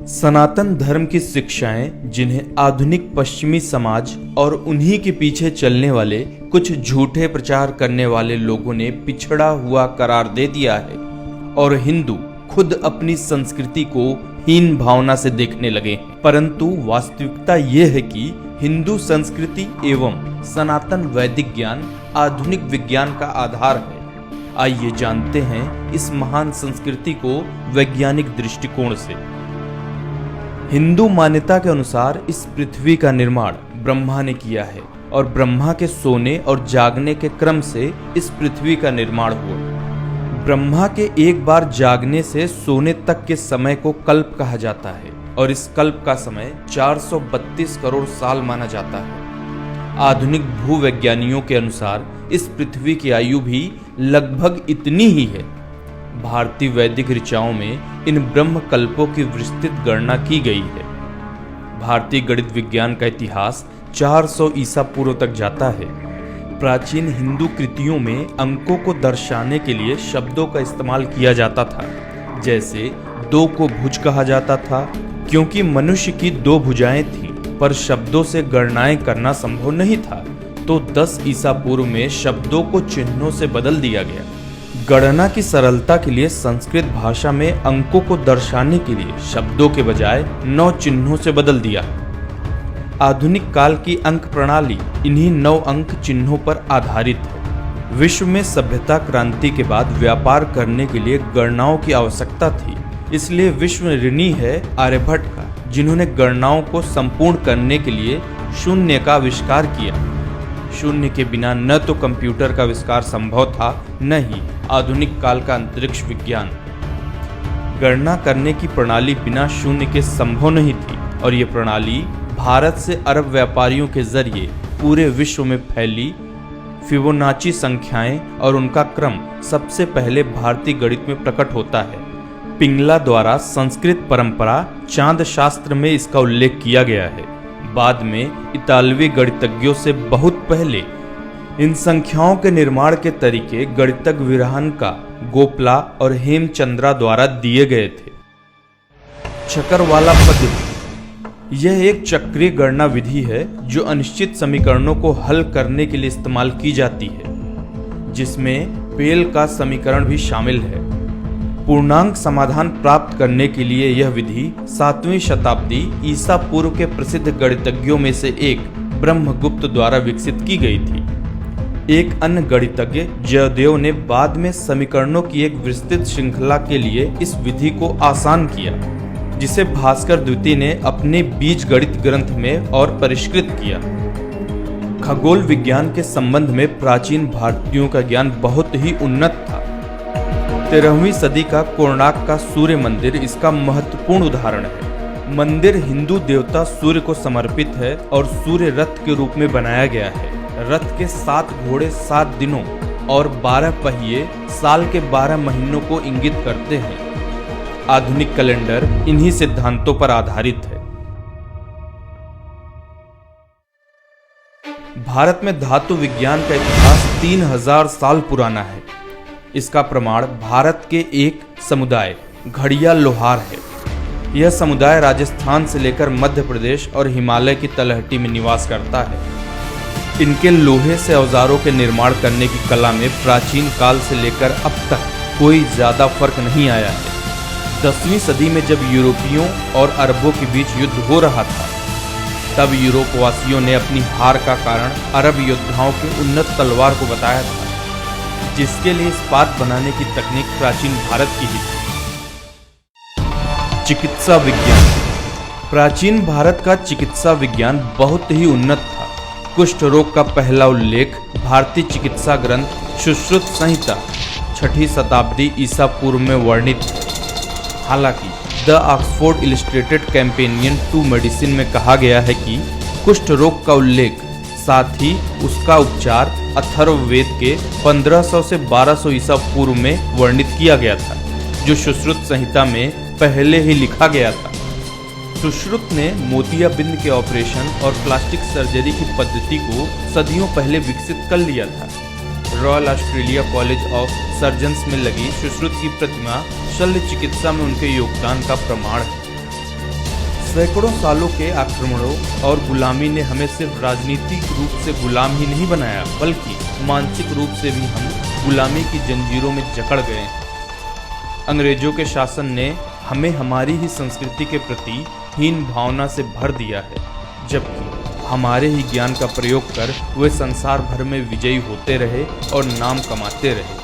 सनातन धर्म की शिक्षाएं, जिन्हें आधुनिक पश्चिमी समाज और उन्हीं के पीछे चलने वाले कुछ झूठे प्रचार करने वाले लोगों ने पिछड़ा हुआ करार दे दिया है, और हिंदू खुद अपनी संस्कृति को हीन भावना से देखने लगे हैं। परंतु वास्तविकता यह है कि हिंदू संस्कृति एवं सनातन वैदिक ज्ञान आधुनिक विज्ञान का आधार है। आइए जानते हैं इस महान संस्कृति को वैज्ञानिक दृष्टिकोण से। हिंदू मान्यता के अनुसार इस पृथ्वी का निर्माण ब्रह्मा ने किया है, और ब्रह्मा के सोने और जागने के क्रम से इस पृथ्वी का निर्माण हुआ। ब्रह्मा के एक बार जागने से सोने तक के समय को कल्प कहा जाता है, और इस कल्प का समय 432 करोड़ साल माना जाता है। आधुनिक भूवैज्ञानियों के अनुसार इस पृथ्वी की आयु भी लगभग इतनी ही है। भारतीय वैदिक ऋचाओं में इन ब्रह्म कल्पों की विस्तृत गणना की गई है। भारतीय गणित विज्ञान का इतिहास 400 ईसा पूर्व तक जाता है। प्राचीन हिंदू कृतियों में अंकों को दर्शाने के लिए शब्दों का इस्तेमाल किया जाता था। जैसे 2 को भुज कहा जाता था, क्योंकि मनुष्य की 2 भुजाएं थीं, पर शब्दों से गणनाएं करना संभव नहीं था, तो 10 ईसा पूर्व में शब्दों को चिन्हों से बदल दिया गया। गणना की सरलता के लिए संस्कृत भाषा में अंकों को दर्शाने के लिए शब्दों के बजाय 9 चिन्हों से बदल दिया। आधुनिक काल की अंक प्रणाली इन्हीं 9 अंक चिन्हों पर आधारित है। विश्व में सभ्यता क्रांति के बाद व्यापार करने के लिए गणनाओं की आवश्यकता थी, इसलिए विश्व ऋणी है आर्यभट्ट का, जिन्होंने गणनाओं को संपूर्ण करने के लिए शून्य का आविष्कार किया। शून्य के बिना न तो कंप्यूटर का आविष्कार संभव था, न ही आधुनिक काल का अंतरिक्ष विज्ञान। गणना करने की प्रणाली बिना शून्य के संभव नहीं थी, और ये प्रणाली भारत से अरब व्यापारियों के जरिए पूरे विश्व में फैली। फिबोनाची संख्याएं और उनका क्रम सबसे पहले भारतीय गणित में प्रकट होता है। पिंगला द्वारा संस्कृत परंपरा चांद शास्त्र में इसका उल्लेख किया गया है। बाद में इतालवी गणितज्ञों से बहुत पहले इन संख्याओं के निर्माण के तरीके गणितज्ञ विरहानका, गोपला और हेमचंद्रा द्वारा दिए गए थे। चक्करवाला पद्धति यह एक चक्रीय गणना विधि है जो अनिश्चित समीकरणों को हल करने के लिए इस्तेमाल की जाती है, जिसमें पेल का समीकरण भी शामिल है। पूर्णांक समाधान प्राप्त करने के लिए यह विधि 7वीं शताब्दी ईसा पूर्व के प्रसिद्ध गणितज्ञों में से एक ब्रह्मगुप्त द्वारा विकसित की गई थी। एक अन्य गणितज्ञ जयदेव ने बाद में समीकरणों की एक विस्तृत श्रृंखला के लिए इस विधि को आसान किया, जिसे भास्कर द्वितीय ने अपने बीज गणित ग्रंथ में और परिष्कृत किया। खगोल विज्ञान के संबंध में प्राचीन भारतीयों का ज्ञान बहुत ही उन्नत था। 13वीं सदी का कोणार्क का सूर्य मंदिर इसका महत्वपूर्ण उदाहरण है। मंदिर हिंदू देवता सूर्य को समर्पित है और सूर्य रथ के रूप में बनाया गया है। रथ के 7 घोड़े 7 दिनों और 12 पहिए साल के 12 महीनों को इंगित करते हैं। आधुनिक कैलेंडर इन्हीं सिद्धांतों पर आधारित है। भारत में धातु विज्ञान का इतिहास 3000 साल पुराना है। इसका प्रमाण भारत के एक समुदाय घड़िया लोहार है। यह समुदाय राजस्थान से लेकर मध्य प्रदेश और हिमालय की तलहटी में निवास करता है। इनके लोहे से औजारों के निर्माण करने की कला में प्राचीन काल से लेकर अब तक कोई ज्यादा फर्क नहीं आया है। 10वीं सदी में जब यूरोपियों और अरबों के बीच युद्ध हो रहा था, तब यूरोपवासियों ने अपनी हार का कारण अरब योद्धाओं के उन्नत तलवार को बताया था, जिसके लिए इस्पात बनाने की तकनीक प्राचीन भारत की ही थी। चिकित्सा विज्ञान। प्राचीन भारत का चिकित्सा विज्ञान बहुत ही उन्नत था। कुष्ठ रोग का पहला उल्लेख भारतीय चिकित्सा ग्रंथ सुश्रुत संहिता 6ठी शताब्दी ईसा पूर्व में वर्णित है। हालांकि the Oxford illustrated companion to medicine में कहा गया है कि कुष्ठ रोग का उल्लेख, साथ ही उसका उपचार अथर्ववेद के 1500 से 1200 ईसा पूर्व में वर्णित किया गया था, जो सुश्रुत संहिता में पहले ही लिखा गया था। सुश्रुत ने मोतियाबिंद के ऑपरेशन और प्लास्टिक सर्जरी की पद्धति को सदियों पहले विकसित कर लिया था। Royal Australia college of surgeons में लगी सुश्रुत की प्रतिमा शल्य चिकित्सा में उनके योगदान का प्रमाण है। सैकड़ों सालों के आक्रमणों और गुलामी ने हमें सिर्फ राजनीतिक रूप से गुलाम ही नहीं बनाया, बल्कि मानसिक रूप से भी हम गुलामी की जंजीरों में जकड़ गए हैं। अंग्रेजों के शासन ने हमें हमारी ही संस्कृति के प्रति हीन भावना से भर दिया है, जबकि हमारे ही ज्ञान का प्रयोग कर वे संसार भर में विजयी होते रहे और नाम कमाते रहे।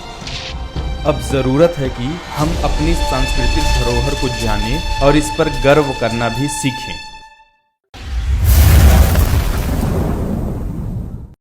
अब जरूरत है कि हम अपनी सांस्कृतिक धरोहर को जानें और इस पर गर्व करना भी सीखें।